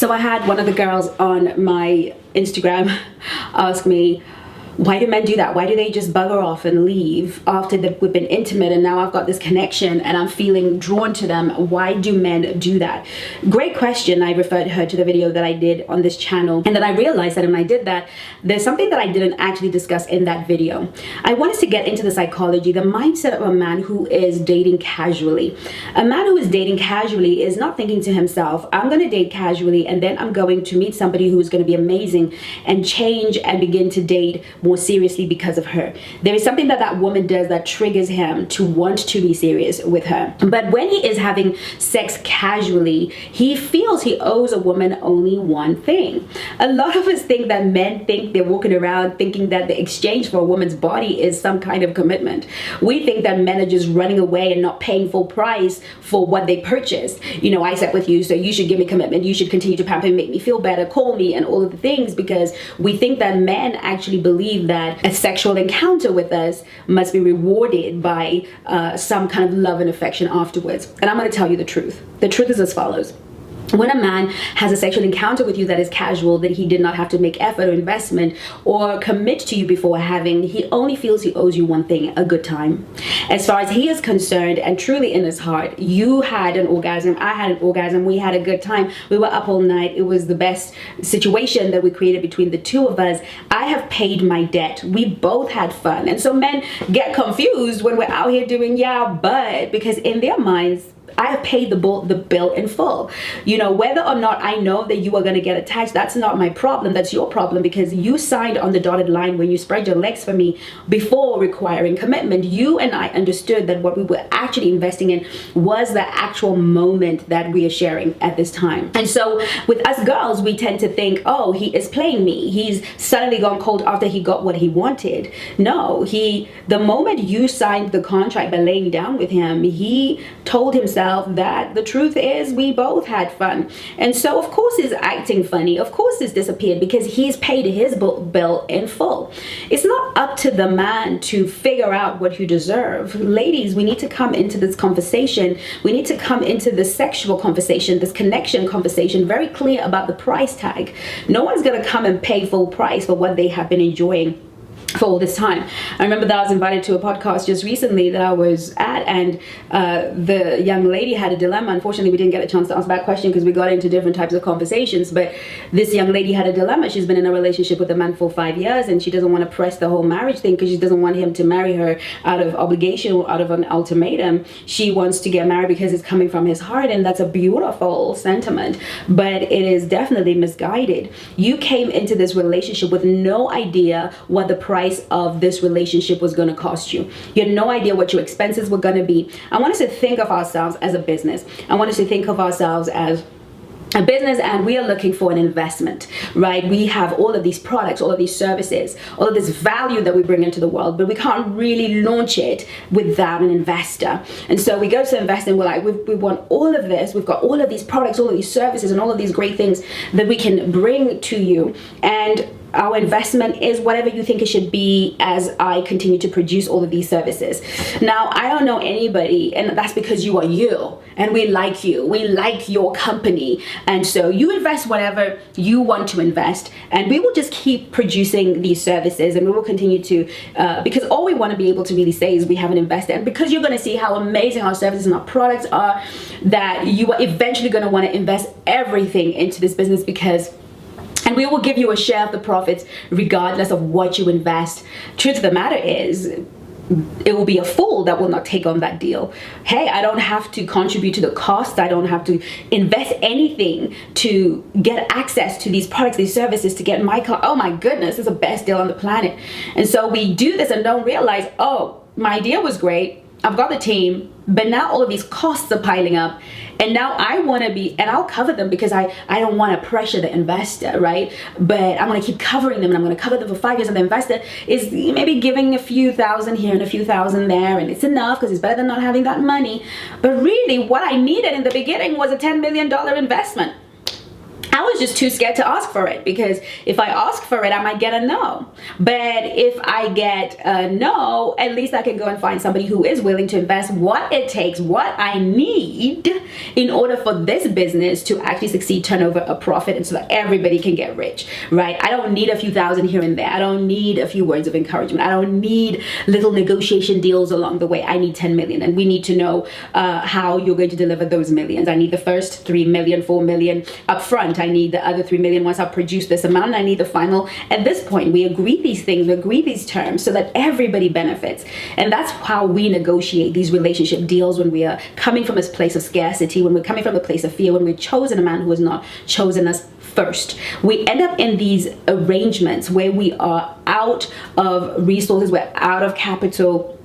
So I had one of the girls on my Instagram ask me, why do men do that? Why do they just bugger off and leave after we've been intimate and now I've got this connection and I'm feeling drawn to them? Why do men do that? Great question. I referred her to the video that I did on this channel, and then I realized that when I did that, there's something that I didn't actually discuss in that video. I wanted to get into the psychology, the mindset of a man who is dating casually. A man who is dating casually is not thinking to himself, I'm going to date casually and then I'm going to meet somebody who's going to be amazing and change and begin to date more seriously because of her. There is something that that woman does that triggers him to want to be serious with her. But when he is having sex casually, he feels he owes a woman only one thing. A lot of us think that men think they're walking around thinking that the exchange for a woman's body is some kind of commitment. We think that men are just running away and not paying full price for what they purchased. You know, I slept with you, so you should give me commitment. You should continue to pamper me, make me feel better, call me, and all of the things, because we think that men actually believe that a sexual encounter with us must be rewarded by some kind of love and affection afterwards. And I'm going to tell you the truth. The truth is as follows. When a man has a sexual encounter with you that is casual, that he did not have to make effort or investment or commit to you before having, he only feels he owes you one thing, a good time. As far as he is concerned, and truly in his heart, you had an orgasm, I had an orgasm, we had a good time, we were up all night, it was the best situation that we created between the two of us. I have paid my debt, we both had fun. And so men get confused when we're out here doing but, because in their minds, I have paid the bill in full. You know, whether or not I know that you are going to get attached, that's not my problem. That's your problem, because you signed on the dotted line when you spread your legs for me before requiring commitment. You and I understood that what we were actually investing in was the actual moment that we are sharing at this time. And so with us girls, we tend to think, oh, he is playing me. He's suddenly gone cold after he got what he wanted. No, the moment you signed the contract by laying down with him, he told himself that the truth is we both had fun. And so of course he's acting funny, of course he's disappeared, because he's paid his bill in full. It's not up to the man to figure out what you deserve. Ladies, we need to come into this conversation, we need to come into this sexual conversation, this connection conversation, very clear about the price tag. No one's gonna come and pay full price for what they have been enjoying for all this time. I remember that I was invited to a podcast just recently that I was at, and the young lady had a dilemma. Unfortunately, we didn't get a chance to ask that question because we got into different types of conversations, but this young lady had a dilemma. She's been in a relationship with a man for 5 years, and she doesn't want to press the whole marriage thing because she doesn't want him to marry her out of obligation or out of an ultimatum. She wants to get married because it's coming from his heart, and that's a beautiful sentiment, but it is definitely misguided. You came into this relationship with no idea what the price of this relationship was going to cost you. You had no idea what your expenses were going to be. I want us to think of ourselves as a business. I want us to think of ourselves as a business, and we are looking for an investment, right? We have all of these products, all of these services, all of this value that we bring into the world, but we can't really launch it without an investor. And so we go to invest, and we're like, we want all of this. We've got all of these products, all of these services, and all of these great things that we can bring to you. And our investment is whatever you think it should be as I continue to produce all of these services. Now, I don't know anybody, and that's because you are you, and we like you. We like your company. And so you invest whatever you want to invest, and we will just keep producing these services, and we will continue to, because all we want to be able to really say is we have an investor. And because you're going to see how amazing our services and our products are, that you are eventually going to want to invest everything into this business, and we will give you a share of the profits regardless of what you invest. Truth of the matter is, it will be a fool that will not take on that deal. Hey, I don't have to contribute to the cost. I don't have to invest anything to get access to these products, these services, to get my car. Oh my goodness, it's the best deal on the planet. And so we do this and don't realize, oh, my idea was great. I've got the team, but now all of these costs are piling up, and now I want to be, and I'll cover them because I don't want to pressure the investor, right? But I'm going to keep covering them, and I'm going to cover them for 5 years, and the investor is maybe giving a few thousand here and a few thousand there, and it's enough because it's better than not having that money. But really what I needed in the beginning was a $10 million investment. I was just too scared to ask for it, because if I ask for it, I might get a no. But if I get a no, at least I can go and find somebody who is willing to invest what it takes, what I need in order for this business to actually succeed, turn over a profit, and so that everybody can get rich, right? I don't need a few thousand here and there. I don't need a few words of encouragement. I don't need little negotiation deals along the way. I need 10 million, and we need to know how you're going to deliver those millions. I need the first 3 million, 4 million up front. I need the other 3 million once I've produced this amount. I need the final. At this point, we agree these things, we agree these terms so that everybody benefits. And that's how we negotiate these relationship deals when we are coming from a place of scarcity, when we're coming from a place of fear, when we've chosen a man who has not chosen us first. We end up in these arrangements where we are out of resources, we're out of capital,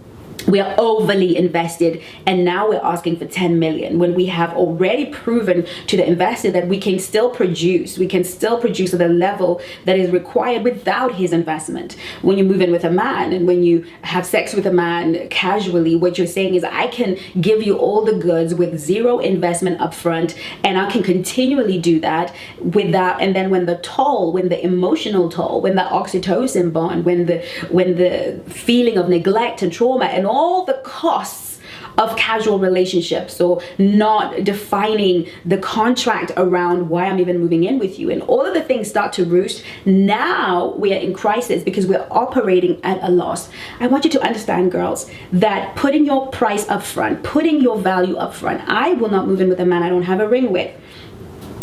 we are overly invested, and now we're asking for 10 million when we have already proven to the investor that we can still produce. We can still produce at the level that is required without his investment. When you move in with a man and when you have sex with a man casually, what you're saying is, I can give you all the goods with zero investment up front, and I can continually do that without, and then when the toll, when the emotional toll, when the oxytocin bond, when the feeling of neglect and trauma and all the costs of casual relationships, or not defining the contract around why I'm even moving in with you, and all of the things start to roost, now we are in crisis because we're operating at a loss. I want you to understand, girls, that putting your price up front, putting your value up front. I will not move in with a man I don't have a ring with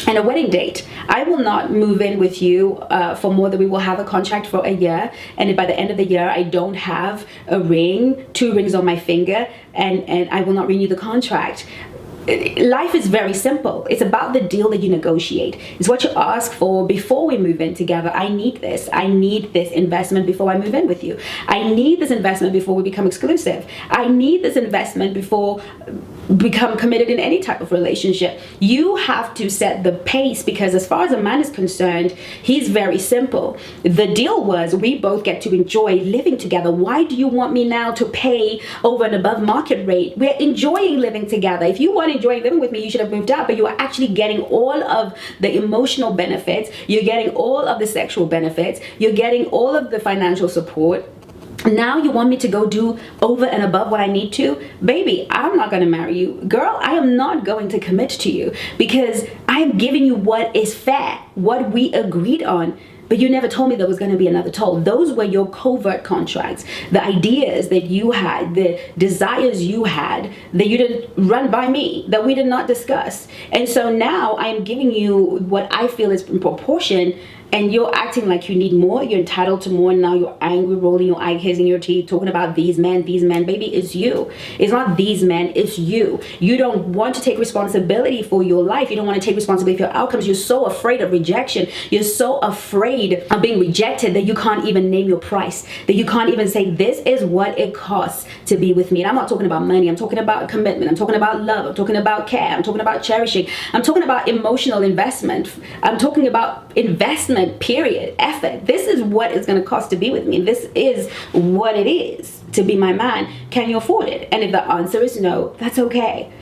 and a wedding date. I will not move in with you for more than we will have a contract for a year, and if by the end of the year I don't have a ring, 2 rings on my finger, and I will not renew the contract. Life is very simple. It's about the deal that you negotiate. It's what you ask for before we move in together. I need this. I need this investment before I move in with you. I need this investment before we become exclusive. I need this investment before become committed in any type of relationship. You have to set the pace, because as far as a man is concerned, he's very simple. The deal was we both get to enjoy living together. Why do you want me now to pay over and above market rate? We're enjoying living together. If you want to enjoy living with me, you should have moved out, but you are actually getting all of the emotional benefits. You're getting all of the sexual benefits. You're getting all of the financial support. Now you want me to go do over and above what I need to? Baby, I'm not going to marry you. Girl, I am not going to commit to you, because I am giving you what is fair, what we agreed on. But you never told me there was going to be another toll. Those were your covert contracts. The ideas that you had, the desires you had, that you didn't run by me, that we did not discuss. And so now I am giving you what I feel is in proportion, and you're acting like you need more, you're entitled to more, and now you're angry, rolling your eyes, hitting your teeth, talking about these men. Baby, it's you. It's not these men, it's you. You don't want to take responsibility for your life. You don't want to take responsibility for your outcomes. You're so afraid of rejection. You're so afraid of being rejected that you can't even name your price, that you can't even say, this is what it costs to be with me. And I'm not talking about money. I'm talking about commitment. I'm talking about love. I'm talking about care. I'm talking about cherishing. I'm talking about emotional investment. I'm talking about investment, period, effort. This is what it's going to cost to be with me. This is what it is to be my man. Can you afford it? And if the answer is no, that's okay.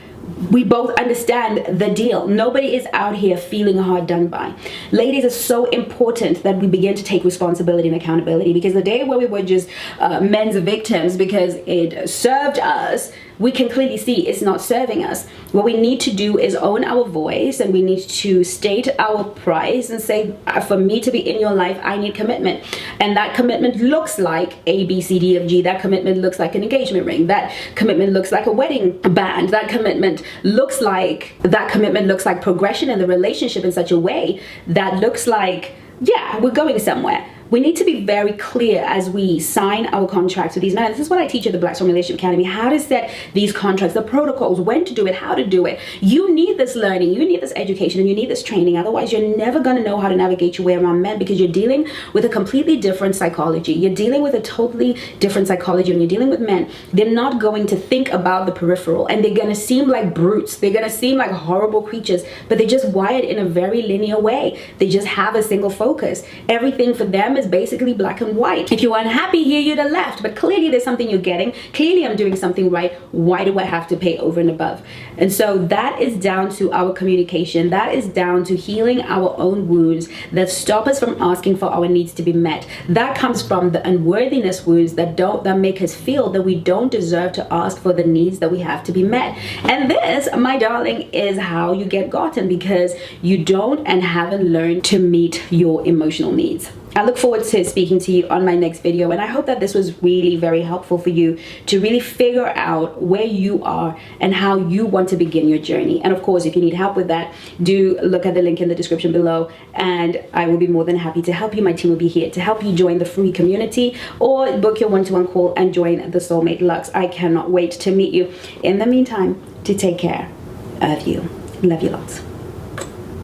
We both understand the deal. Nobody is out here feeling hard done by. Ladies, it's so important that we begin to take responsibility and accountability, because the day where we were just men's victims because it served us, we can clearly see it's not serving us. What we need to do is own our voice, and we need to state our price and say, for me to be in your life, I need commitment. And that commitment looks like A, B, C, D, F, G. That commitment looks like an engagement ring. That commitment looks like a wedding band. That commitment looks like progression in the relationship in such a way that looks like, yeah, we're going somewhere. We need to be very clear as we sign our contracts with these men. This is what I teach at the Black Swan Relationship Academy, how to set these contracts, the protocols, when to do it, how to do it. You need this learning, you need this education, and you need this training. Otherwise, you're never going to know how to navigate your way around men, because you're dealing with a completely different psychology. You're dealing with a totally different psychology. When you're dealing with men, they're not going to think about the peripheral, and they're going to seem like brutes. They're going to seem like horrible creatures, but they're just wired in a very linear way. They just have a single focus. Everything for them is basically black and white. If you're unhappy here, you're the left, but clearly there's something you're getting. Clearly I'm doing something right. Why do I have to pay over and above? And so that is down to our communication. That is down to healing our own wounds that stop us from asking for our needs to be met. That comes from the unworthiness wounds that make us feel that we don't deserve to ask for the needs that we have to be met. And this, my darling, is how you get gotten, because you don't and haven't learned to meet your emotional needs. I look forward to speaking to you on my next video, and I hope that this was really very helpful for you to really figure out where you are and how you want to begin your journey. And of course, if you need help with that, do look at the link in the description below, and I will be more than happy to help you. My team will be here to help you join the free community or book your one-to-one call and join the Soulmate Lux. I cannot wait to meet you. In the meantime, to take care of you. Love you lots.